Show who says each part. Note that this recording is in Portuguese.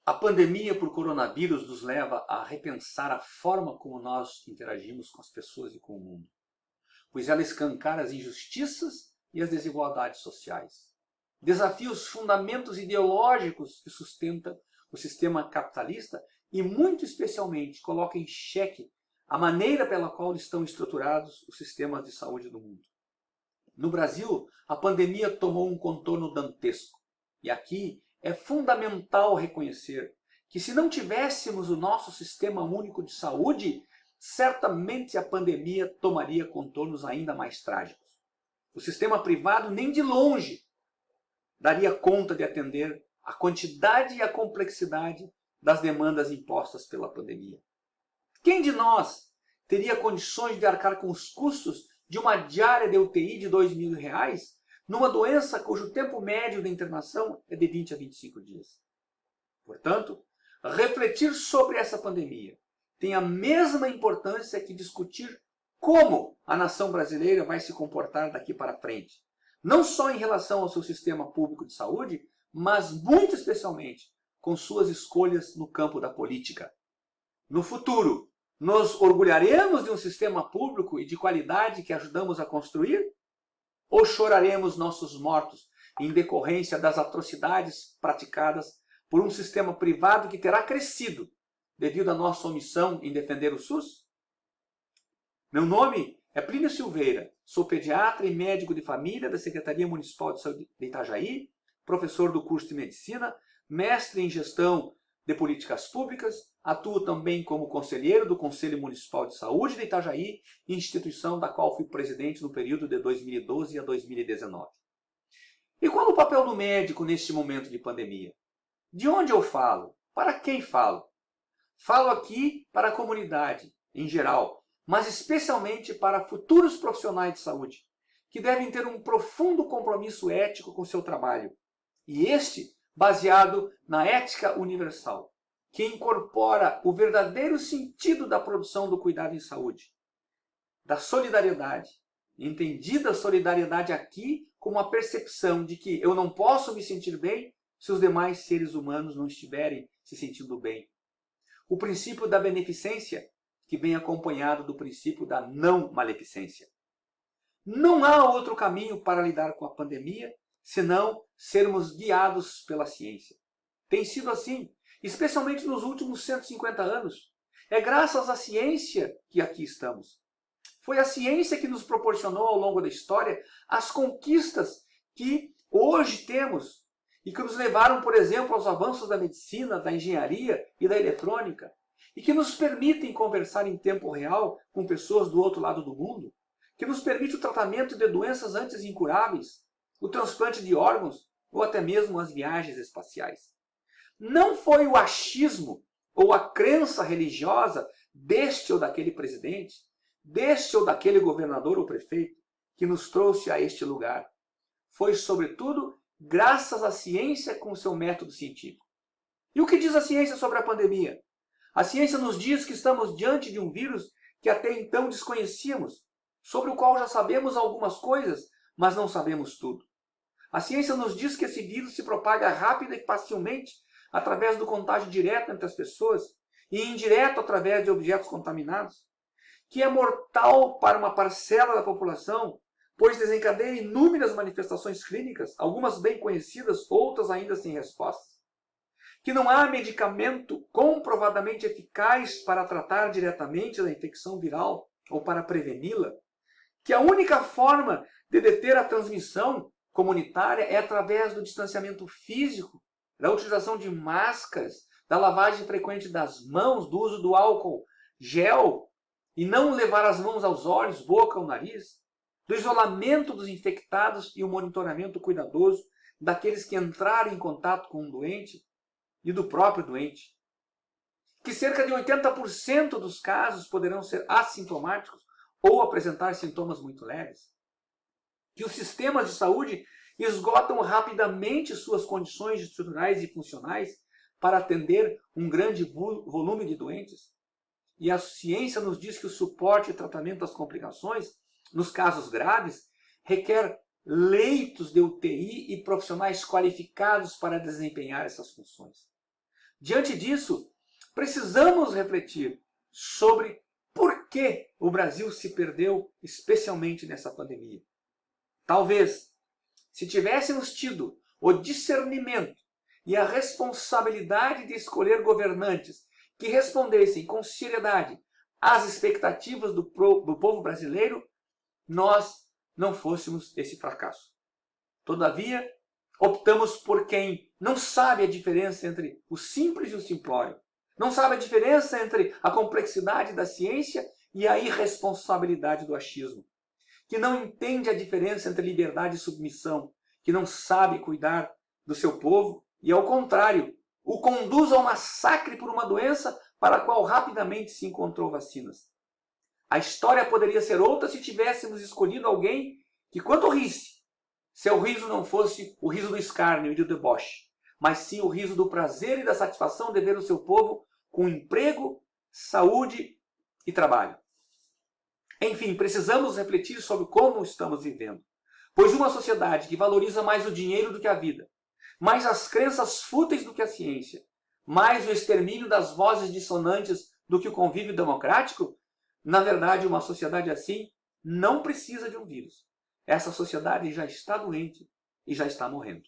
Speaker 1: A pandemia por coronavírus nos leva a repensar a forma como nós interagimos com as pessoas e com o mundo, pois ela escancara as injustiças e as desigualdades sociais. Desafia os fundamentos ideológicos que sustentam o sistema capitalista e, muito especialmente, coloca em xeque a maneira pela qual estão estruturados os sistemas de saúde do mundo. No Brasil, a pandemia tomou um contorno dantesco. E aqui é fundamental reconhecer que, se não tivéssemos o nosso sistema único de saúde, certamente a pandemia tomaria contornos ainda mais trágicos. O sistema privado nem de longe daria conta de atender a quantidade e a complexidade das demandas impostas pela pandemia. Quem de nós teria condições de arcar com os custos de uma diária de UTI de R$ 2.000 numa doença cujo tempo médio de internação é de 20 a 25 dias? Portanto, refletir sobre essa pandemia tem a mesma importância que discutir como a nação brasileira vai se comportar daqui para frente, não só em relação ao seu sistema público de saúde, mas muito especialmente com suas escolhas no campo da política. No futuro, nos orgulharemos de um sistema público e de qualidade que ajudamos a construir? Ou choraremos nossos mortos em decorrência das atrocidades praticadas por um sistema privado que terá crescido devido à nossa omissão em defender o SUS? Meu nome é Plínio Silveira, sou pediatra e médico de família da Secretaria Municipal de Saúde de Itajaí, professor do curso de Medicina, mestre em Gestão de Políticas Públicas, atuo também como conselheiro do Conselho Municipal de Saúde de Itajaí, instituição da qual fui presidente no período de 2012 a 2019. E qual o papel do médico neste momento de pandemia? De onde eu falo? Para quem falo? Falo aqui para a comunidade em geral, mas especialmente para futuros profissionais de saúde, que devem ter um profundo compromisso ético com seu trabalho, e este baseado na ética universal, que incorpora o verdadeiro sentido da produção do cuidado em saúde, da solidariedade, entendida a solidariedade aqui como a percepção de que eu não posso me sentir bem se os demais seres humanos não estiverem se sentindo bem. O princípio da beneficência, que vem acompanhado do princípio da não maleficência. Não há outro caminho para lidar com a pandemia senão sermos guiados pela ciência. Tem sido assim, especialmente nos últimos 150 anos. É graças à ciência que aqui estamos. Foi a ciência que nos proporcionou ao longo da história as conquistas que hoje temos e que nos levaram, por exemplo, aos avanços da medicina, da engenharia e da eletrônica, e que nos permitem conversar em tempo real com pessoas do outro lado do mundo, que nos permite o tratamento de doenças antes incuráveis, o transplante de órgãos ou até mesmo as viagens espaciais. Não foi o achismo ou a crença religiosa deste ou daquele presidente, deste ou daquele governador ou prefeito que nos trouxe a este lugar. Foi, sobretudo, graças à ciência com seu método científico. E o que diz a ciência sobre a pandemia? A ciência nos diz que estamos diante de um vírus que até então desconhecíamos, sobre o qual já sabemos algumas coisas, mas não sabemos tudo. A ciência nos diz que esse vírus se propaga rápida e facilmente através do contágio direto entre as pessoas e indireto através de objetos contaminados, que é mortal para uma parcela da população, pois desencadeia inúmeras manifestações clínicas, algumas bem conhecidas, outras ainda sem respostas. Que não há medicamento comprovadamente eficaz para tratar diretamente da infecção viral ou para preveni-la. Que a única forma de deter a transmissão comunitária é através do distanciamento físico, da utilização de máscaras, da lavagem frequente das mãos, do uso do álcool gel, e não levar as mãos aos olhos, boca ou nariz, do isolamento dos infectados e o monitoramento cuidadoso daqueles que entrarem em contato com um doente e do próprio doente. Que cerca de 80% dos casos poderão ser assintomáticos ou apresentar sintomas muito leves. Que os sistemas de saúde esgotam rapidamente suas condições estruturais e funcionais para atender um grande volume de doentes. E a ciência nos diz que o suporte e tratamento das complicações, nos casos graves, requer leitos de UTI e profissionais qualificados para desempenhar essas funções. Diante disso, precisamos refletir sobre por que o Brasil se perdeu, especialmente nessa pandemia. Talvez, se tivéssemos tido o discernimento e a responsabilidade de escolher governantes que respondessem com seriedade às expectativas do povo brasileiro, nós não fôssemos esse fracasso. Todavia, optamos por quem não sabe a diferença entre o simples e o simplório, não sabe a diferença entre a complexidade da ciência e a irresponsabilidade do achismo, que não entende a diferença entre liberdade e submissão, que não sabe cuidar do seu povo e, ao contrário, o conduz ao massacre por uma doença para a qual rapidamente se encontrou vacinas. A história poderia ser outra se tivéssemos escolhido alguém que, quando risse, seu riso não fosse o riso do escárnio e do deboche, mas sim o riso do prazer e da satisfação de ver o seu povo com emprego, saúde e trabalho. Enfim, precisamos refletir sobre como estamos vivendo, pois uma sociedade que valoriza mais o dinheiro do que a vida, mais as crenças fúteis do que a ciência, mais o extermínio das vozes dissonantes do que o convívio democrático, na verdade, uma sociedade assim não precisa de um vírus. Essa sociedade já está doente e já está morrendo.